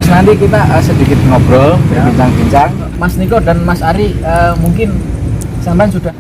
Nanti kita sedikit ngobrol, berbincang-bincang. Mas Niko dan Mas Ari, mungkin sampean sudah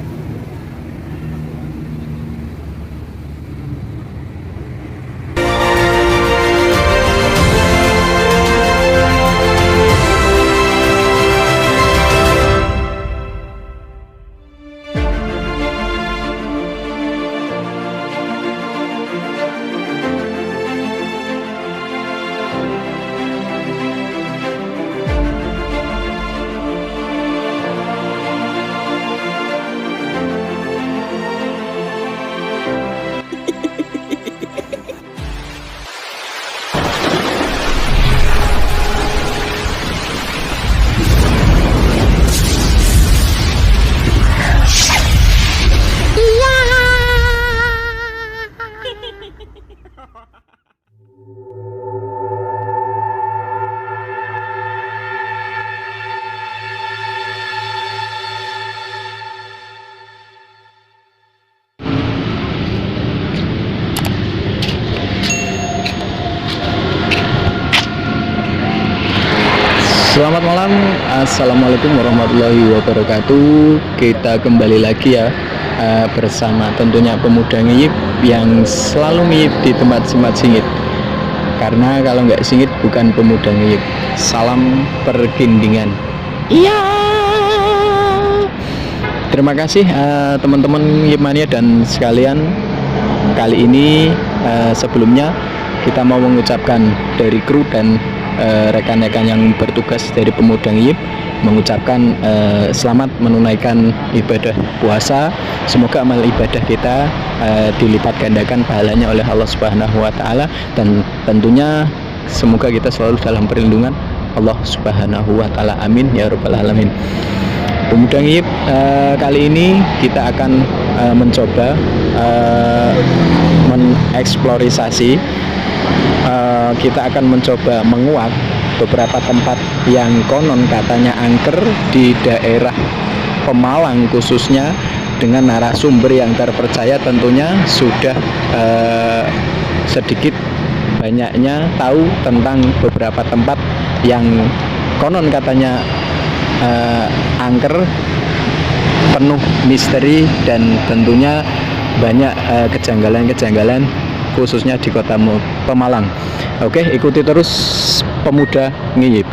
Selamat malam, assalamualaikum warahmatullahi wabarakatuh. Kita kembali lagi ya bersama tentunya pemuda ngiyip yang selalu ngiyip di tempat semat singit. Karena kalau nggak singit bukan pemuda ngiyip. Salam perkindingan. Iya. Terima kasih teman-teman ngiyip mania dan sekalian. Kali ini sebelumnya kita mau mengucapkan dari kru dan rekan-rekan yang bertugas dari pemuda ngiyip mengucapkan selamat menunaikan ibadah puasa. Semoga amal ibadah kita dilipat gandakan pahalanya oleh Allah Subhanahu wa taala, dan tentunya semoga kita selalu dalam perlindungan Allah Subhanahu wa taala. Amin ya rabbal alamin. Pemuda ngiyip, kali ini kita akan mencoba mengeksplorasi. Kita akan mencoba menguak beberapa tempat yang konon katanya angker di daerah Pemalang khususnya, dengan narasumber yang terpercaya tentunya sudah sedikit banyaknya tahu tentang beberapa tempat yang konon katanya angker, penuh misteri dan tentunya banyak kejanggalan-kejanggalan khususnya di kota Pemalang. Oke, ikuti terus pemuda ngiyip.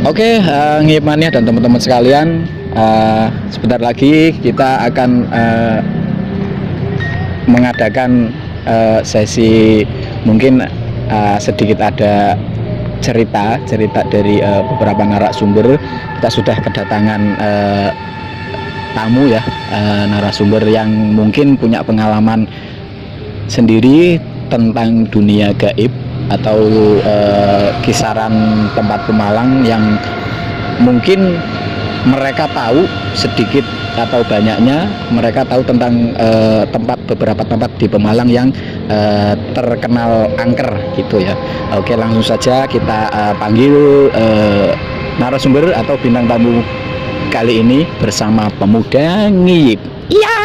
Oke, ngiyip mania dan teman-teman sekalian, sebentar lagi kita akan mengadakan sesi mungkin sedikit ada cerita dari beberapa narasumber. Kita sudah kedatangan tamu ya, narasumber yang mungkin punya pengalaman sendiri tentang dunia gaib atau kisaran tempat Pemalang yang mungkin mereka tahu sedikit atau banyaknya mereka tahu tentang beberapa tempat di Pemalang yang terkenal angker gitu ya. Oke, langsung saja kita panggil narasumber atau bintang tamu kali ini bersama pemuda ngiyip. Iya.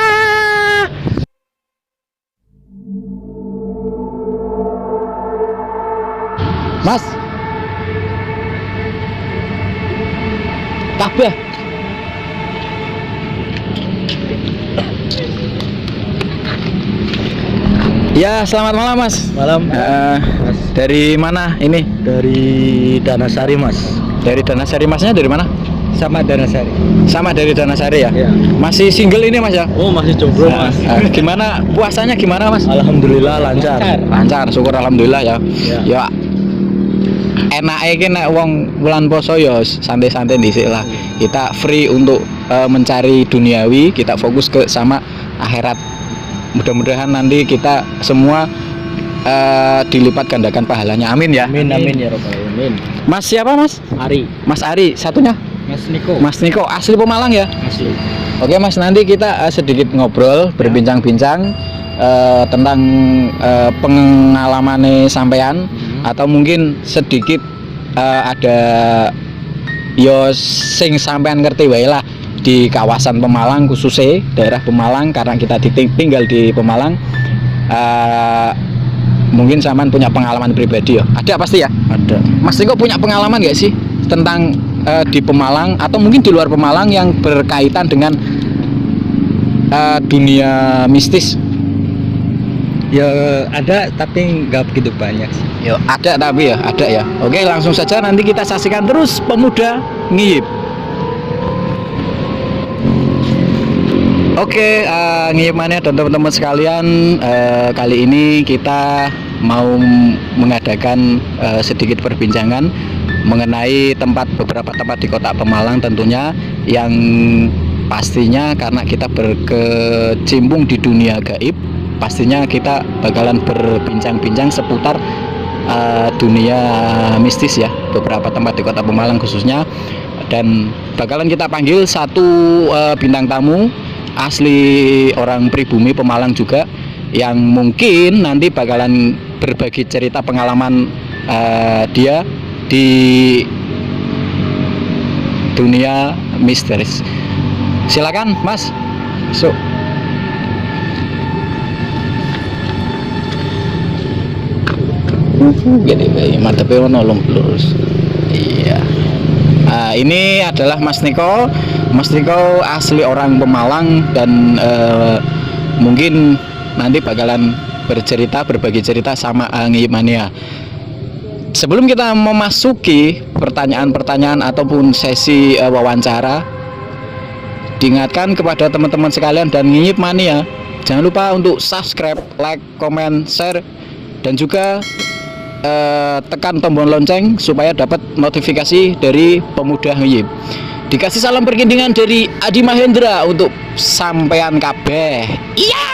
Mas kabeh. Ya, selamat malam Mas. Malam. Mas. Dari mana ini? Dari Danasari Mas. Dari Danasari. Masnya dari mana? Sama Danasari. Sama dari Danasari ya? Ya. Masih single ini Mas ya? Oh, masih jomblo Mas. Gimana puasanya gimana Mas? Alhamdulillah lancar. Lancar, syukur alhamdulillah ya. Ya. Enake iki nek wong bulan poso ya santai-santai dhisik lah. Kita free untuk mencari duniawi, kita fokus ke sama akhirat. Mudah-mudahan nanti kita semua dilipat gandakan pahalanya. Amin ya. Amin amin ya robbal alamin. Mas siapa Mas? Ari. Mas Ari. Satunya? Mas Niko. Mas Niko asli Pemalang ya? Asli. Oke Mas, nanti kita sedikit ngobrol, berbincang-bincang tentang pengalaman sampean. atau mungkin sedikit ada yo sing sampean ngerti wae lah di kawasan Pemalang, khususnya daerah Pemalang karena kita tinggal di Pemalang. Mungkin sampean punya pengalaman pribadi ya. Ada pasti ya? Ada. Mas Niko punya pengalaman nggak sih tentang di Pemalang atau mungkin di luar Pemalang yang berkaitan dengan dunia mistis? Ya ada tapi nggak begitu banyak sih. Yo, ada tapi ya, ada ya. Oke, langsung saja nanti kita saksikan terus Pemuda Ngiyip. Oke, Ngiyip Mania dan teman-teman sekalian, kali ini kita mau mengadakan sedikit perbincangan mengenai beberapa tempat di Kota Pemalang tentunya, yang pastinya karena kita berkecimpung di dunia gaib, pastinya kita bakalan berbincang-bincang seputar dunia mistis ya, beberapa tempat di Kota Pemalang khususnya. Dan bakalan kita panggil satu bintang tamu asli orang pribumi Pemalang juga, yang mungkin nanti bakalan berbagi cerita pengalaman dia di dunia mistis. Silakan Mas. Gede mantepnya nolong lurus. Iya. Ini adalah Mas Niko. Mas Niko asli orang Pemalang dan mungkin nanti bakalan berbagi cerita sama Ngiyip Mania. Sebelum kita memasuki pertanyaan-pertanyaan ataupun sesi wawancara, diingatkan kepada teman-teman sekalian dan Ngiyip Mania, jangan lupa untuk subscribe, like, comment, share, dan juga tekan tombol lonceng supaya dapat notifikasi dari Pemuda Ngiyip. Dikasih salam perkindingan dari Adi Mahendra untuk sampean kabeh. Iya.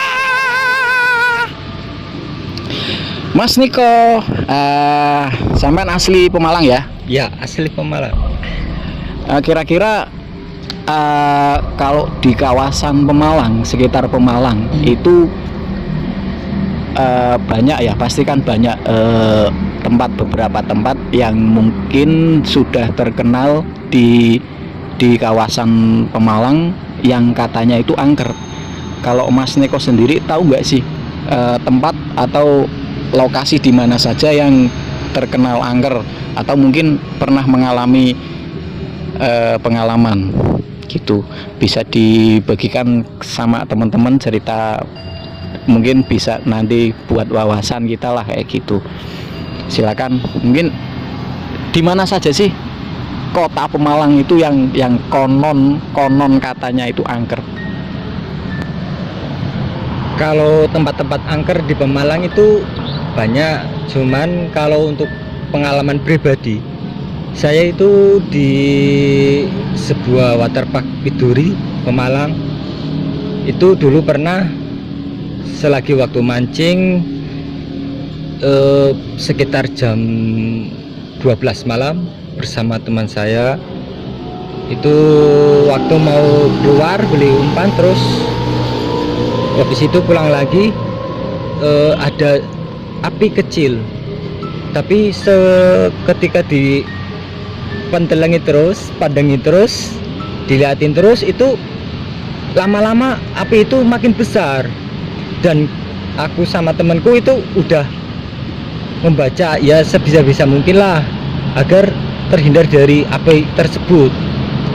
Mas Niko, sampean asli Pemalang ya? Ya, asli Pemalang. Kira-kira kalau di kawasan Pemalang, sekitar Pemalang itu banyak ya, pastikan banyak beberapa tempat yang mungkin sudah terkenal di kawasan Pemalang yang katanya itu angker. Kalau Mas Niko sendiri tahu nggak sih tempat atau lokasi di mana saja yang terkenal angker, atau mungkin pernah mengalami pengalaman gitu? Bisa dibagikan sama teman-teman cerita, mungkin bisa nanti buat wawasan kita lah kayak gitu. Silakan. Mungkin di mana saja sih Kota Pemalang itu yang konon katanya itu angker? Kalau tempat-tempat angker di Pemalang itu banyak, cuman kalau untuk pengalaman pribadi, saya itu di sebuah waterpark Biduri Pemalang itu dulu pernah selagi waktu mancing sekitar jam 12 malam bersama teman saya. Itu waktu mau keluar beli umpan, terus habis itu pulang lagi ada api kecil, tapi seketika dipandangi terus, dilihatin terus, itu lama-lama api itu makin besar. Dan aku sama temanku itu udah membaca ya sebisa-bisa mungkin lah agar terhindar dari api tersebut.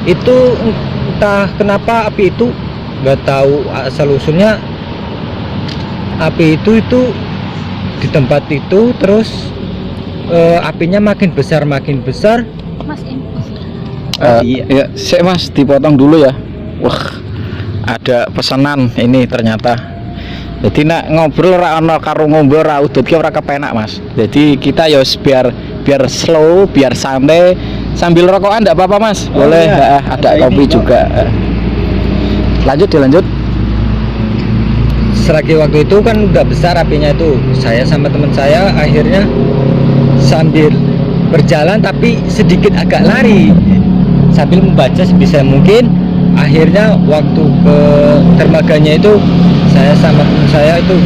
Itu entah kenapa api itu, nggak tahu asal usulnya, api itu di tempat itu terus apinya makin besar Mas. Iya ya, Mas dipotong dulu ya. Wah, ada pesanan ini ternyata. Jadi nak ngobrol ora ana karo ngombe ora udut ki ora kepenak Mas. Jadi kita ya biar slow, biar santai sambil rokokan enggak apa-apa Mas. Boleh, iya. ada kopi juga. Lanjut. Selagi waktu itu kan udah besar apinya itu, saya sama teman saya akhirnya sambil berjalan tapi sedikit agak lari sambil membaca sebisa mungkin. Akhirnya waktu ke dermaganya itu saya sama teman saya itu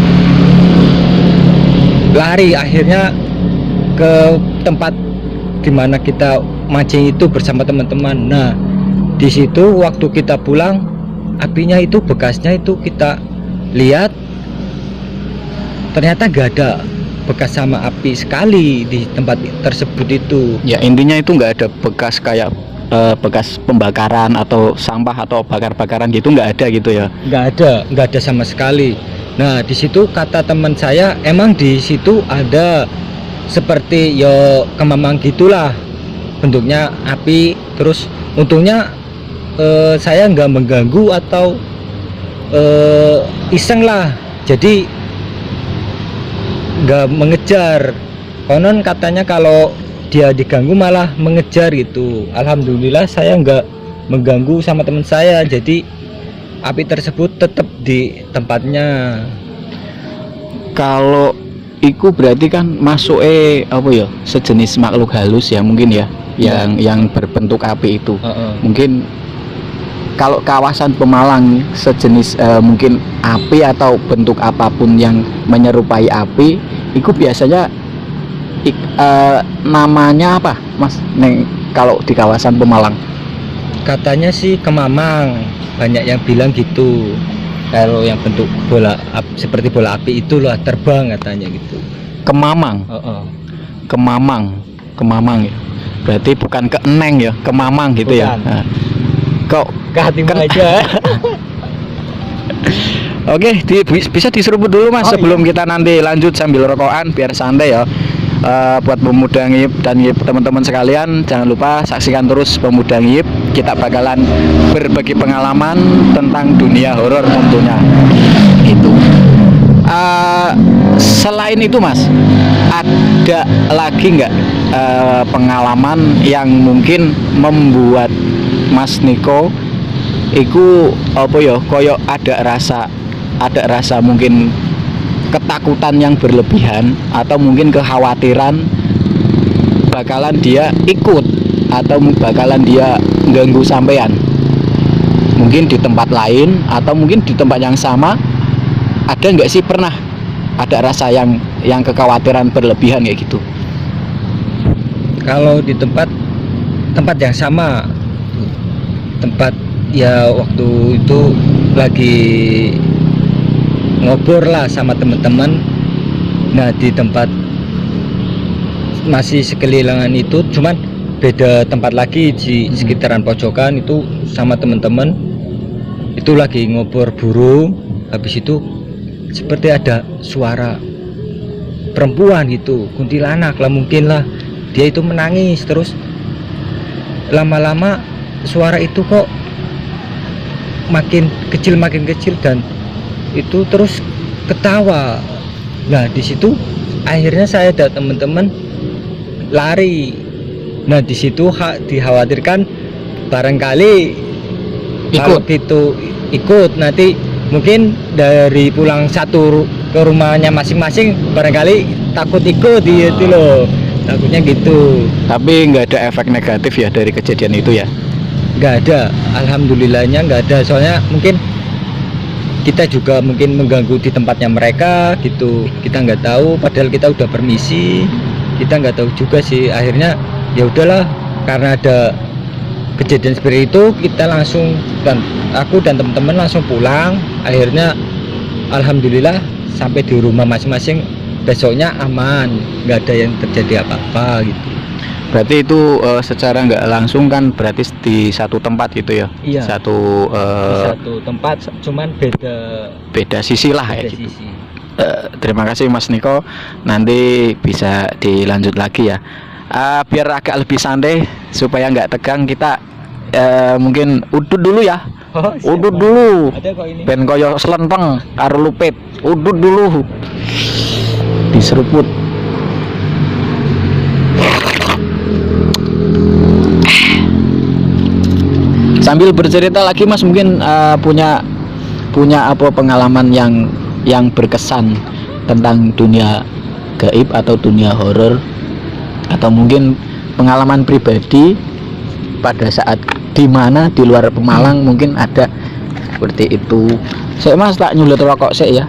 lari, akhirnya ke tempat dimana kita mancing itu bersama teman-teman. Nah di situ waktu kita pulang, apinya itu bekasnya itu kita lihat, ternyata gak ada bekas sama api sekali di tempat tersebut itu. Ya intinya itu nggak ada bekas kayak bekas pembakaran atau sampah atau bakar-bakaran gitu, nggak ada gitu ya? Nggak ada sama sekali. Nah di situ kata teman saya, emang di situ ada seperti yo kemamang gitulah bentuknya api. Terus untungnya saya nggak mengganggu atau iseng lah, jadi nggak mengejar. Konon katanya kalau dia diganggu malah mengejar gitu. Alhamdulillah saya nggak mengganggu sama teman saya, jadi api tersebut tetap di tempatnya. Kalau iku berarti kan masuk apa ya, sejenis makhluk halus ya mungkin ya, yang berbentuk api itu. Mungkin kalau kawasan Pemalang sejenis mungkin api atau bentuk apapun yang menyerupai api, itu biasanya namanya apa Mas Neng kalau di kawasan Pemalang? Katanya sih kemamang, banyak yang bilang gitu. Kalau yang bentuk bola seperti bola api itulah terbang katanya gitu. Kemamang. Kemamang ya. Berarti bukan keeneng ya, kemamang gitu. Bukan. Ya. Nah, kok ke hatimu aja. Oke, bisa diseruput dulu Mas sebelum kita nanti lanjut sambil rokokan biar santai ya. Buat pemuda ngip dan ngip teman-teman sekalian, jangan lupa saksikan terus Pemuda Ngip. Kita bakalan berbagi pengalaman tentang dunia horor tentunya. Itu. Selain itu Mas, ada lagi nggak pengalaman yang mungkin membuat Mas Niko iku apa ya, koyo ada rasa mungkin ketakutan yang berlebihan atau mungkin kekhawatiran bakalan dia ikut atau bakalan dia ganggu sampean, mungkin di tempat lain atau mungkin di tempat yang sama? Ada nggak sih, pernah ada rasa yang kekhawatiran berlebihan kayak gitu? Kalau di tempat yang sama, tempat ya waktu itu lagi ngobrol lah sama teman-teman. Nah di tempat masih sekelilingan itu, cuman beda tempat lagi di sekitaran pojokan itu, sama teman-teman itu lagi ngobrol burung. Habis itu seperti ada suara perempuan gitu, kuntilanak lah mungkin lah, dia itu menangis. Terus lama-lama suara itu kok makin kecil dan itu terus ketawa. Nah di situ akhirnya saya dan teman-teman lari. Nah di situ dikhawatirkan barangkali ikut nanti mungkin dari pulang satu ke rumahnya masing-masing, barangkali takut ikut itu loh, takutnya gitu. Tapi nggak ada efek negatif ya dari kejadian itu ya? Nggak ada, alhamdulillahnya nggak ada. Soalnya mungkin kita juga mungkin mengganggu di tempatnya mereka gitu, kita nggak tahu, padahal kita udah permisi, kita nggak tahu juga sih. Akhirnya ya udahlah, karena ada kejadian seperti itu, kita langsung, dan aku dan teman-teman langsung pulang. Akhirnya alhamdulillah sampai di rumah masing-masing, besoknya aman, nggak ada yang terjadi apa-apa gitu. Berarti itu secara nggak langsung kan berarti di satu tempat gitu ya? Iya. Satu tempat, cuman beda sisi lah ya gitu. Sisi. Terima kasih Mas Niko, nanti bisa dilanjut lagi ya. Biar agak lebih santai supaya nggak tegang, kita mungkin udut dulu ya. Udut dulu. Ada kok ini. Ben koyo selenteng karo lupit. Udut dulu. Diseruput. Sambil bercerita lagi Mas, mungkin punya apa pengalaman yang berkesan tentang dunia gaib atau dunia horor, atau mungkin pengalaman pribadi pada saat di mana di luar Pemalang mungkin ada seperti itu. Saya Mas tak nyulut rokok saya ya.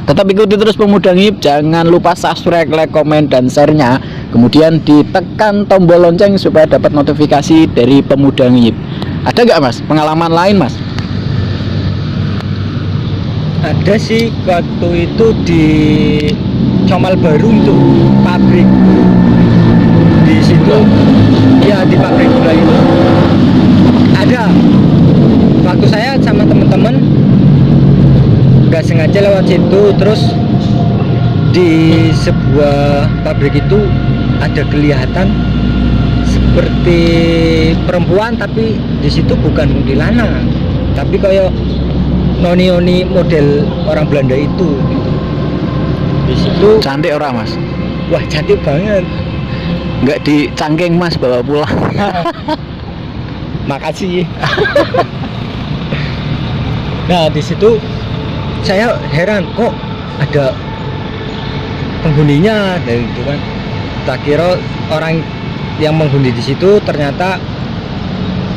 Tetap ikuti terus Pemuda Ngip, jangan lupa subscribe, like, komen, dan share-nya. Kemudian ditekan tombol lonceng supaya dapat notifikasi dari Pemuda Ngip. Ada nggak Mas pengalaman lain Mas? Ada sih, waktu itu di Comal Baru itu pabrik di situ, ya di pabrik gula itu ada. Waktu saya sama teman-teman nggak sengaja lewat situ, terus di sebuah pabrik itu ada kelihatan seperti perempuan, tapi di situ bukan kuntilanak, tapi kayak noni model orang Belanda itu. Di situ Cantik orang Mas? wah cantik banget. Nggak dicangking Mas bawa pulang? Makasih. Nah di situ saya heran, kok ada penghuninya, dari itu kan. Tak kira orang yang menghuni di situ, ternyata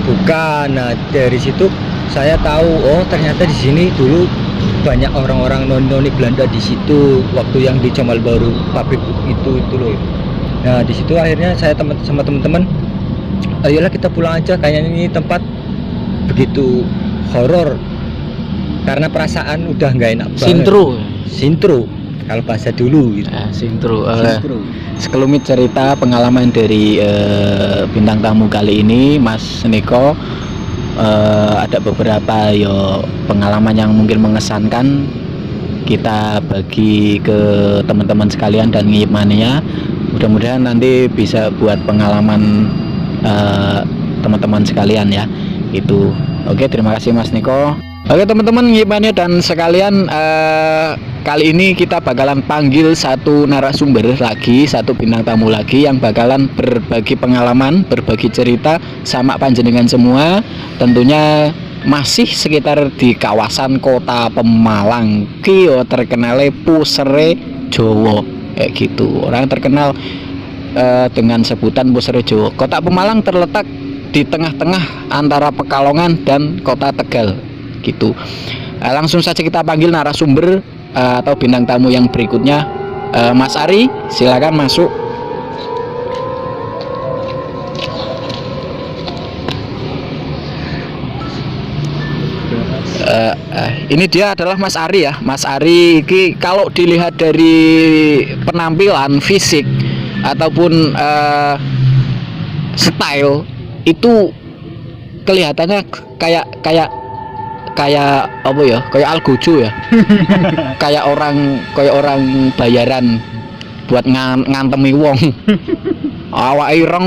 bukan. Nah dari situ saya tahu, oh ternyata di sini dulu banyak orang-orang noni Belanda di situ waktu yang di Comal Baru pabrik itu loh. Nah di situ akhirnya saya sama teman-teman, ayolah kita pulang aja, kayaknya ini tempat begitu horor karena perasaan udah nggak enak banget. Sintro kalau bahasa dulu gitu. Sintro. Sekelumit cerita pengalaman dari bintang tamu kali ini Mas Niko. Ada beberapa pengalaman yang mungkin mengesankan kita bagi ke teman-teman sekalian dan Ngip Mania. Mudah-mudahan nanti bisa buat pengalaman teman-teman sekalian ya. Itu. Oke, terima kasih Mas Niko. Oke teman-teman Ngip Mania dan sekalian, kali ini kita bakalan panggil satu narasumber lagi, satu bintang tamu lagi yang bakalan berbagi pengalaman, berbagi cerita sama panjenengan semua. Tentunya masih sekitar di kawasan kota Pemalang, kio terkenal pusere Jowo kayak gitu. Orang terkenal dengan sebutan pusere Jowo. Kota Pemalang terletak di tengah-tengah antara Pekalongan dan kota Tegal gitu. Langsung saja kita panggil narasumber atau bintang tamu yang berikutnya. Mas Ari, silakan masuk. Ini dia adalah Mas Ari ya. Mas Ari ini kalau dilihat dari penampilan fisik ataupun style itu kelihatannya kayak apa ya, kayak algojo ya. kayak orang bayaran buat ngantemi wong. Awake ireng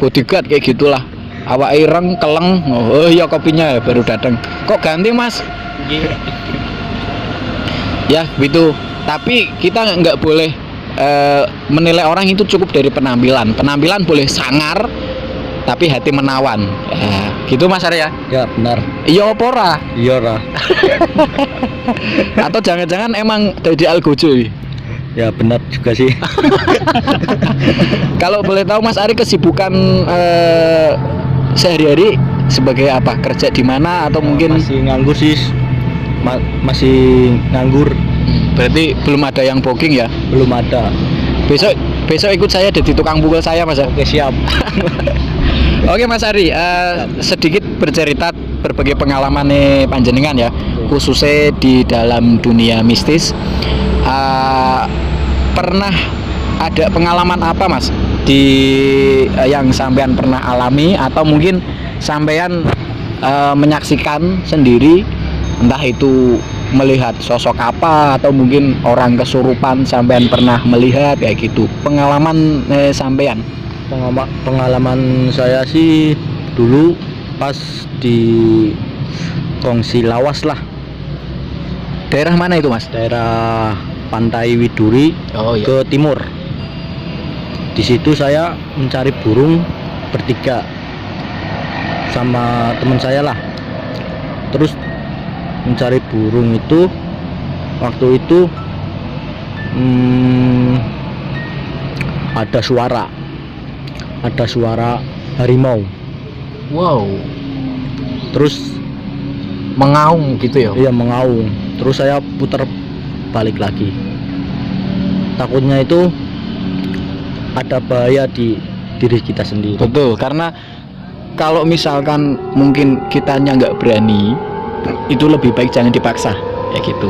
bodyguard kayak gitulah. Awake ireng keleng, oh iya kopinya ya baru datang. Kok ganti Mas? Ya gitu. Tapi kita nggak boleh menilai orang itu cukup dari penampilan. Penampilan boleh sangar tapi hati menawan. Gitu Mas Arya? Ya benar. Iya opora. Iya lah. Atau jangan-jangan emang dari algojo ini? Ya benar juga sih. Kalau boleh tahu Mas Ari kesibukan sehari-hari sebagai apa? Kerja di mana atau mungkin masih nganggur sih? Masih nganggur. Berarti belum ada yang booking ya? Belum ada. Besok ikut saya jadi tukang pukul saya Mas. Oke siap. Oke Mas Ari, sedikit bercerita berbagai pengalaman nih panjenengan ya, khususnya di dalam dunia mistis. Pernah ada pengalaman apa Mas di yang sampean pernah alami atau mungkin sampean menyaksikan sendiri, entah itu melihat sosok apa atau mungkin orang kesurupan sampean pernah melihat kayak gitu. Pengalaman sampean? Pengalaman saya sih dulu pas di Kongsi Lawas lah. Daerah mana itu Mas? Daerah Pantai Widuri. Oh, iya. Ke timur. Di situ saya mencari burung bertiga sama teman saya lah. Terus mencari burung itu, waktu itu ada suara harimau. Wow. Terus mengaung gitu ya? Iya mengaung. Terus saya putar balik lagi. Takutnya itu ada bahaya di diri kita sendiri. Betul, karena kalau misalkan mungkin kitanya nggak berani, itu lebih baik jangan dipaksa, ya gitu.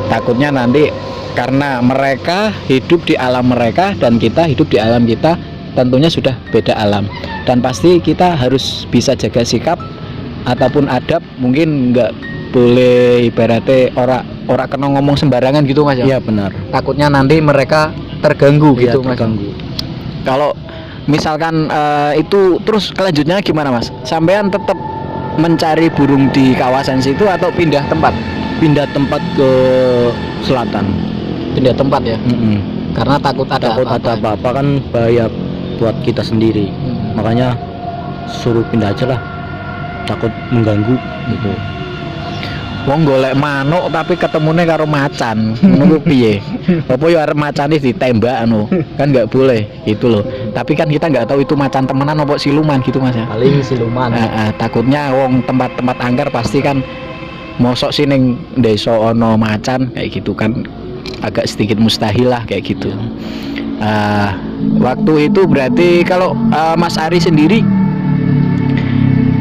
Takutnya nanti karena mereka hidup di alam mereka dan kita hidup di alam kita, tentunya sudah beda alam. Dan pasti kita harus bisa jaga sikap ataupun adab, mungkin nggak boleh ibaratnya ora kena ngomong sembarangan gitu Mas ya. Iya benar. Takutnya nanti mereka terganggu Iya, gitu Mas. terganggu. Kalau misalkan itu terus kelanjutnya gimana Mas? Sampean tetap mencari burung di kawasan situ atau pindah tempat? Pindah tempat ke selatan. Pindah tempat ya. Karena takut ada Takut ada apa-apa kan bahaya buat kita sendiri. Makanya suruh pindah aja lah. Takut mengganggu gitu. Wong golek manuk tapi ketemune karo macan. Ngono ku piye? Apa ya arep macane ditembak anu? Kan nggak boleh gitu loh. Tapi kan kita nggak tahu itu macan temenan apa siluman gitu Mas ya. Paling siluman. Takutnya wong tempat-tempat angker pasti kan mosok sih ning desa ono macan kayak gitu kan, agak sedikit mustahil lah kayak gitu. Waktu itu berarti kalau Mas Ari sendiri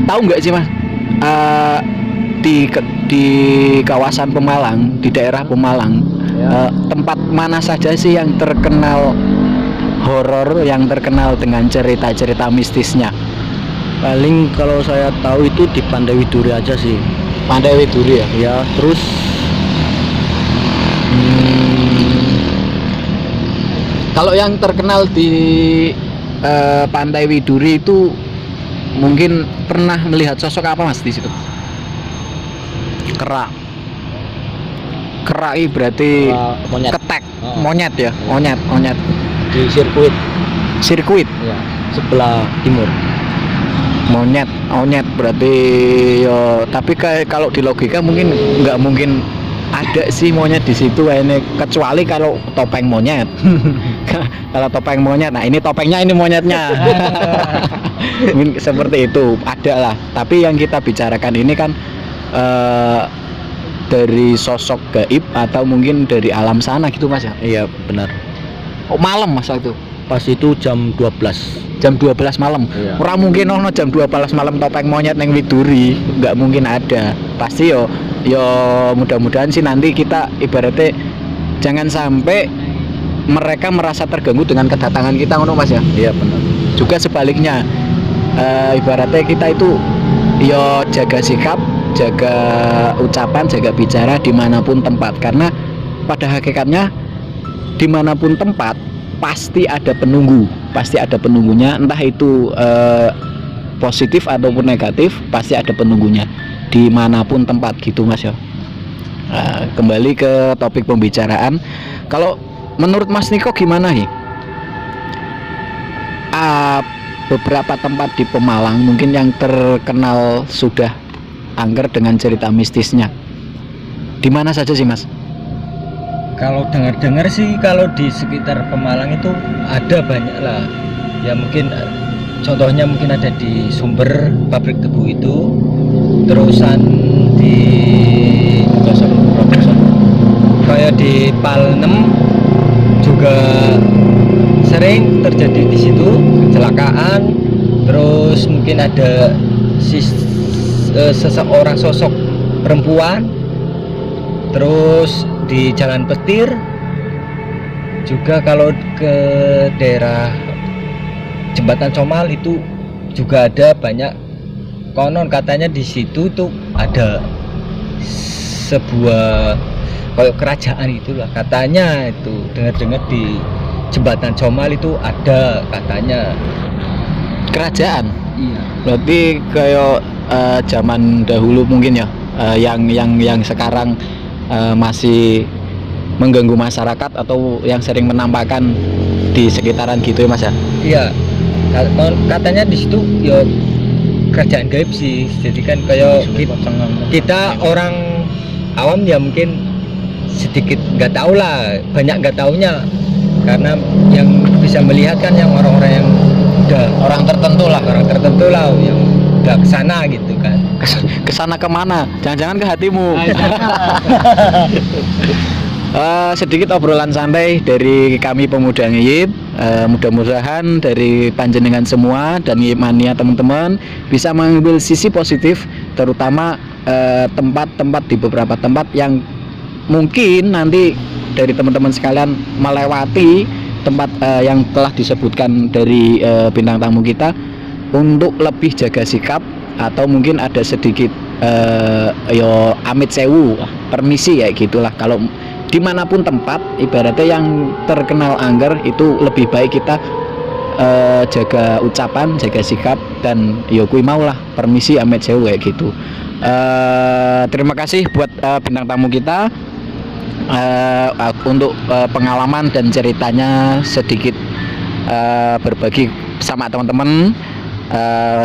tahu nggak sih Mas, di kawasan Pemalang, di daerah Pemalang, tempat mana saja sih yang terkenal horor, yang terkenal dengan cerita-cerita mistisnya? Paling kalau saya tahu itu di Pantai Widuri aja sih. Pantai Widuri ya? Ya, terus kalau yang terkenal di Pantai Widuri itu mungkin pernah melihat sosok apa Mas di situ? Kerak. Kerak berarti monyet. ketek, monyet ya, monyet Di sirkuit ya, sebelah timur. monyet berarti yo, tapi kalau di logika mungkin nggak mungkin ada sih monyet di situ ini, kecuali kalau topeng monyet. Kalau topeng monyet, nah ini topengnya, ini monyetnya. Mungkin seperti itu ada lah, tapi yang kita bicarakan ini kan dari sosok gaib atau mungkin dari alam sana gitu Mas ya. Iya benar. Oh malam Mas itu? Pas itu jam 12. Jam 12 malam. Iya. Ora mungkin ono jam 12 malam topeng monyet neng Widuri, nggak mungkin ada. Pasti yo mudah-mudahan sih nanti kita ibaratnya jangan sampai mereka merasa terganggu dengan kedatangan kita, ngono Mas ya. Iya benar. Juga sebaliknya, ibaratnya kita itu yo jaga sikap, jaga ucapan, jaga bicara dimanapun tempat, karena pada hakikatnya dimanapun tempat pasti ada penunggu, pasti ada penunggunya, entah itu positif ataupun negatif, pasti ada penunggunya dimanapun tempat gitu Mas ya. Kembali ke topik pembicaraan, kalau menurut Mas Niko gimana nih? Beberapa tempat di Pemalang mungkin yang terkenal sudah angker dengan cerita mistisnya, di mana saja sih Mas? Kalau dengar-dengar sih kalau di sekitar Pemalang itu ada banyak lah. Ya mungkin contohnya mungkin ada di Sumber pabrik tebu itu, terusan di kayak di Palnem juga sering terjadi di situ kecelakaan. Terus mungkin ada seseorang sosok perempuan. Terus di Jalan Petir juga, kalau ke daerah Jembatan Comal itu juga ada banyak, konon katanya di situ tuh ada sebuah kayak kerajaan itulah katanya, itu dengar-dengar di Jembatan Comal itu ada katanya Kerajaan? Iya. Berarti kayak zaman dahulu mungkin ya, yang sekarang masih mengganggu masyarakat atau yang sering menampakkan di sekitaran gitu ya Mas ya? Iya, katanya di situ ya kerajaan gaib sih. Jadi kan kayak kita orang awam ya mungkin sedikit nggak tahu lah, banyak nggak taunya, karena yang bisa melihat kan yang orang-orang yang udah orang tertentu lah yang udah kesana gitu kan. Kesana kemana? Jangan-jangan ke hatimu. Sedikit obrolan santai dari kami pemuda Ngiyip. Mudah-mudahan dari panjenengan semua dan Ngiyip Mania teman-teman bisa mengambil sisi positif, terutama tempat-tempat di beberapa tempat yang mungkin nanti dari teman-teman sekalian melewati tempat yang telah disebutkan dari bintang tamu kita, untuk lebih jaga sikap, atau mungkin ada sedikit yo amit sewu, permisi ya gitulah. Kalau dimanapun tempat ibaratnya yang terkenal angger, itu lebih baik kita jaga ucapan, jaga sikap, dan yo kui mau lah permisi amit sewu kayak gitu. Terima kasih buat bintang tamu kita untuk pengalaman dan ceritanya sedikit berbagi sama teman-teman.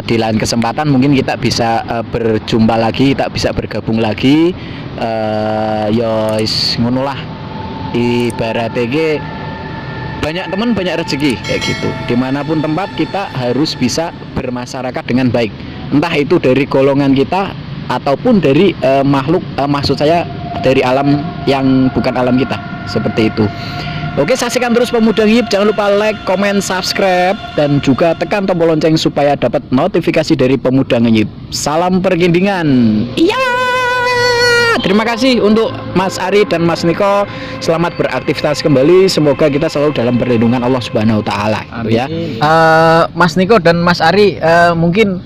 Di lain kesempatan mungkin kita bisa berjumpa lagi, kita bisa bergabung lagi. Ya ngono lah, ibaratnya banyak teman banyak rezeki kayak gitu. Dimanapun tempat kita harus bisa bermasyarakat dengan baik, entah itu dari golongan kita ataupun dari makhluk, maksud saya dari alam yang bukan alam kita, seperti itu. Oke, saksikan terus Pemuda Ngiyip. Jangan lupa like, comment, subscribe, dan juga tekan tombol lonceng supaya dapat notifikasi dari Pemuda Ngiyip. Salam pergindingan. Iya. Terima kasih untuk Mas Ari dan Mas Niko. Selamat beraktivitas kembali. Semoga kita selalu dalam perlindungan Allah Subhanahu wa taala, gitu ya. Mas Niko dan Mas Ari, mungkin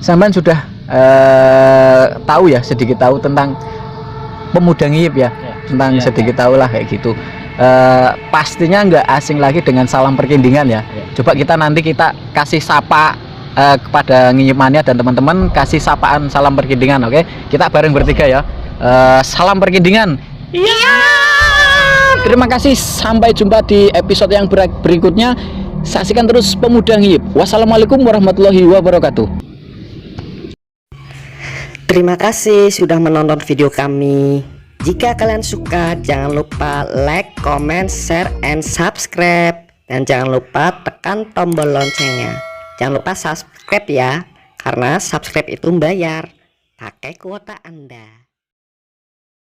sampean sudah tahu ya, sedikit tahu tentang Pemuda Ngiyip ya. Tentang sedikit tahu lah kayak gitu. Pastinya nggak asing lagi dengan salam perkindingan ya. Coba kita nanti kita kasih sapa kepada Ngiyip Mania dan teman-teman, kasih sapaan salam perkindingan, oke? Kita bareng bertiga ya. Salam perkindingan. Iya. Terima kasih. Sampai jumpa di episode yang berikutnya. Saksikan terus Pemuda Ngiyip. Wassalamualaikum warahmatullahi wabarakatuh. Terima kasih sudah menonton video kami. Jika kalian suka, jangan lupa like, comment, share, and subscribe. Dan jangan lupa tekan tombol loncengnya. Jangan lupa subscribe ya, karena subscribe itu membayar. Pakai kuota Anda.